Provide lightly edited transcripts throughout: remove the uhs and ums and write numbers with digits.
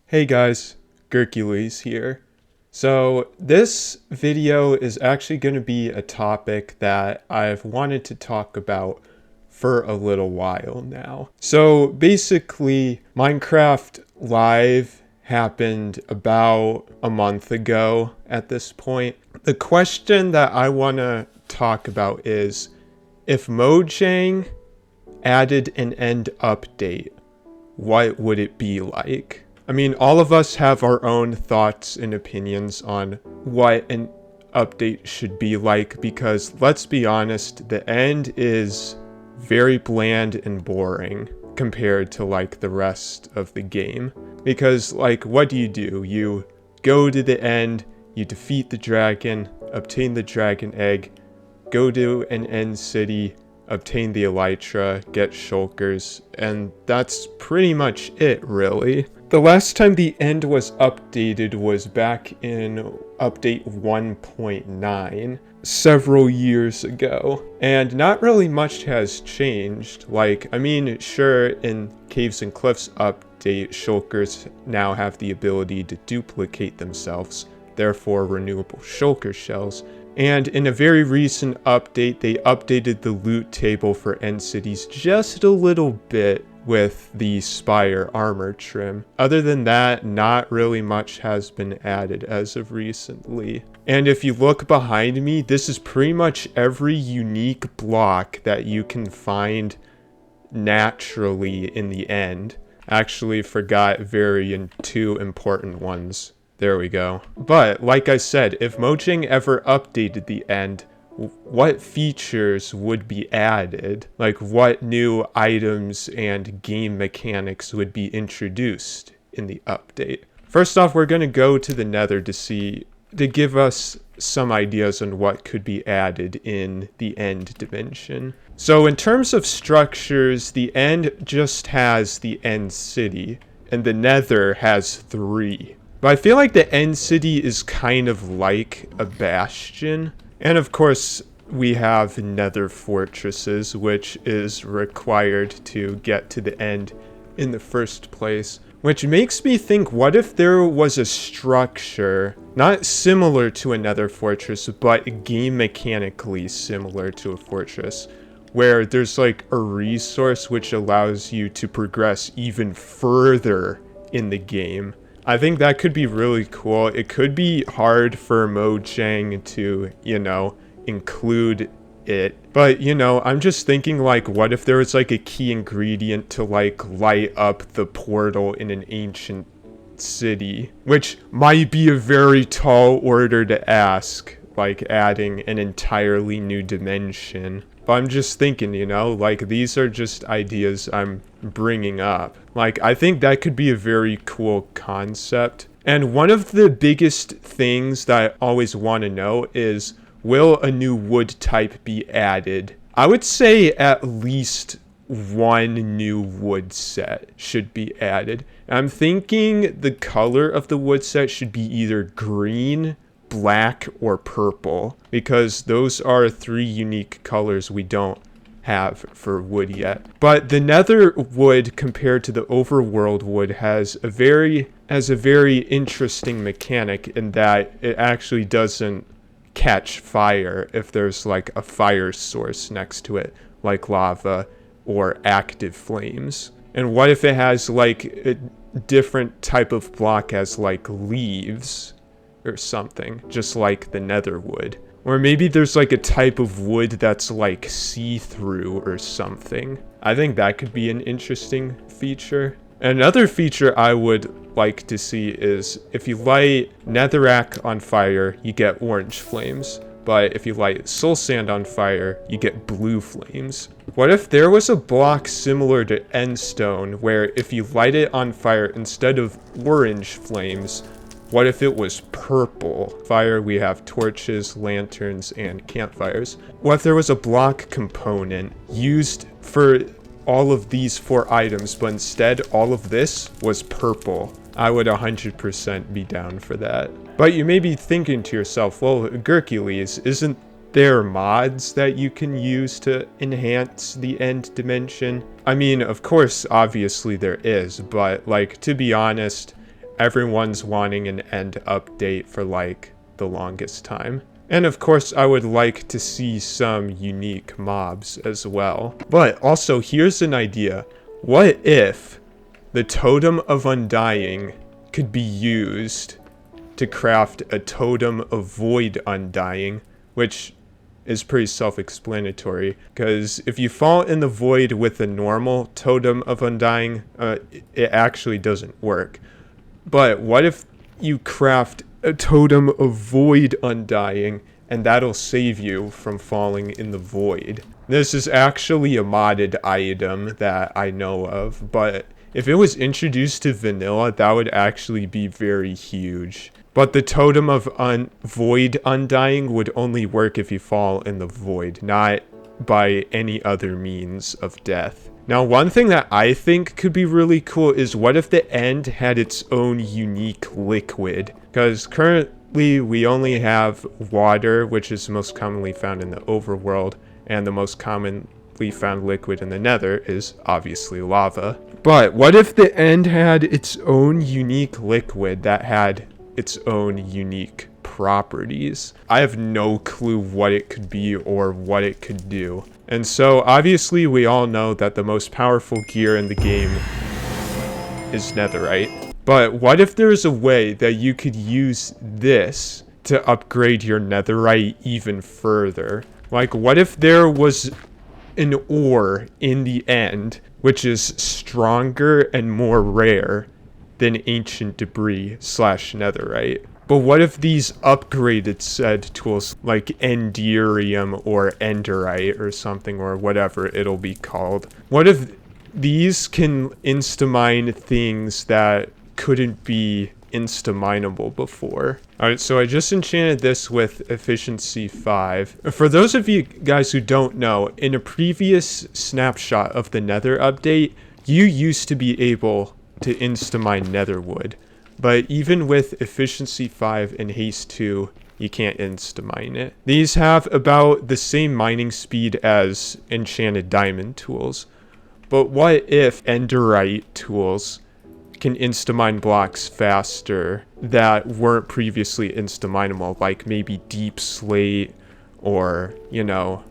Hey guys, Hercules here. So this video is actually going to be a topic that I've wanted to talk about for a little while now. So basically, Minecraft Live happened about a month ago at this point. The question that I want to talk about is if Mojang added an end update, what would it be like? I mean, all of us have our own thoughts and opinions on what an update should be like because, let's be honest, the end is very bland and boring compared to, like, the rest of the game. Because, like, what do? You go to the end, you defeat the dragon, obtain the dragon egg, go to an end city, obtain the elytra, get shulkers, and that's pretty much it, really. The last time the end was updated was back in update 1.9, several years ago, and not really much has changed. Like, I mean, sure, in Caves and Cliffs update, shulkers now have the ability to duplicate themselves, therefore renewable shulker shells. And in a very recent update, they updated the loot table for end cities just a little bit with the Spire armor trim. Other than that, not really much has been added as of recently. And if you look behind me, this is pretty much every unique block that you can find naturally in the end. Actually forgot two important ones. There we go. But, like I said, if Mojang ever updated the end, what features would be added? Like, what new items and game mechanics would be introduced in the update? First off, we're going to go to the Nether to give us some ideas on what could be added in the end dimension. So in terms of structures, the end just has the end city, and the Nether has 3. But I feel like the end city is kind of like a bastion. And of course, we have nether fortresses, which is required to get to the end in the first place. Which makes me think, what if there was a structure, not similar to a nether fortress, but game mechanically similar to a fortress, where there's like a resource which allows you to progress even further in the game. I think that could be really cool. It could be hard for Mojang to, include it. But, I'm just thinking, like, what if there was, like, a key ingredient to, like, light up the portal in an ancient city? Which might be a very tall order to ask, like, adding an entirely new dimension. But I'm just thinking, like, these are just ideas I'm bringing up. Like, I think that could be a very cool concept. And one of the biggest things that I always want to know is, will a new wood type be added? I would say at least one new wood set should be added. I'm thinking the color of the wood set should be either green, black, or purple, because those are 3 unique colors we don't have for wood yet. But the nether wood compared to the overworld wood has a very interesting mechanic in that it actually doesn't catch fire if there's like a fire source next to it, like lava or active flames. And what if it has like a different type of block as like leaves or something, just like the nether wood? Or maybe there's like a type of wood that's like see-through or something. I think that could be an interesting feature. Another feature I would like to see is if you light netherrack on fire, you get orange flames. But if you light soul sand on fire, you get blue flames. What if there was a block similar to endstone where if you light it on fire, instead of orange flames, what if it was purple? Fire, we have torches, lanterns, and campfires. What if there was a block component used for all of these 4 items, but instead all of this was purple? I would 100% be down for that. But you may be thinking to yourself, well, Hercules, isn't there mods that you can use to enhance the end dimension? I mean, of course, obviously there is, but like, to be honest, everyone's wanting an end update for like the longest time. And of course, I would like to see some unique mobs as well. But also, here's an idea. What if the Totem of Undying could be used to craft a Totem of Void Undying, which is pretty self-explanatory, because if you fall in the void with a normal Totem of Undying, it actually doesn't work. But what if you craft a Totem of Void Undying, and that'll save you from falling in the void? This is actually a modded item that I know of, but if it was introduced to vanilla, that would actually be very huge. But the Totem of Void Undying would only work if you fall in the void, not by any other means of death. Now, one thing that I think could be really cool is what if the end had its own unique liquid? Because currently we only have water, which is most commonly found in the overworld, and the most commonly found liquid in the nether is obviously lava. But what if the end had its own unique liquid that had its own unique properties? I have no clue what it could be or what it could do. And so obviously we all know that the most powerful gear in the game is netherite. But what if there's a way that you could use this to upgrade your netherite even further? Like, what if there was an ore in the end which is stronger and more rare than ancient debris / netherite? But what if these upgraded said tools like enderium or enderite or something, or whatever it'll be called? What if these can insta-mine things that couldn't be insta-mineable before? Alright, so I just enchanted this with efficiency 5. For those of you guys who don't know, in a previous snapshot of the nether update, you used to be able to insta-mine netherwood. But even with efficiency 5 and haste 2, you can't insta-mine it. These have about the same mining speed as enchanted diamond tools. But what if enderite tools can insta-mine blocks faster that weren't previously insta-mineable, like maybe deep slate or, you know,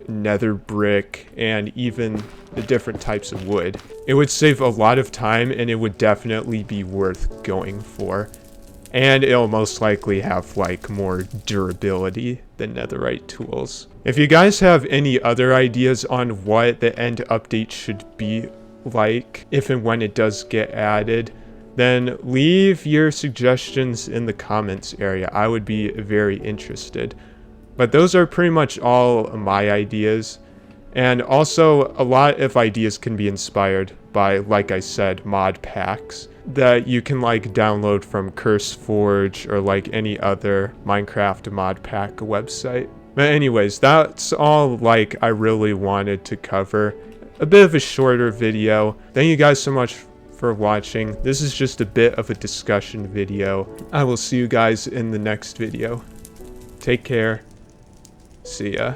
nether brick, and even the different types of wood? It would save a lot of time, and it would definitely be worth going for. And it'll most likely have like more durability than netherite tools. If you guys have any other ideas on what the end update should be like, if and when it does get added, then leave your suggestions in the comments area. I would be very interested. But those are pretty much all my ideas. And also, a lot of ideas can be inspired by, like I said, mod packs that you can like download from CurseForge or like any other Minecraft mod pack website. But anyways, that's all like I really wanted to cover. A bit of a shorter video. Thank you guys so much for watching. This is just a bit of a discussion video. I will see you guys in the next video. Take care. See ya.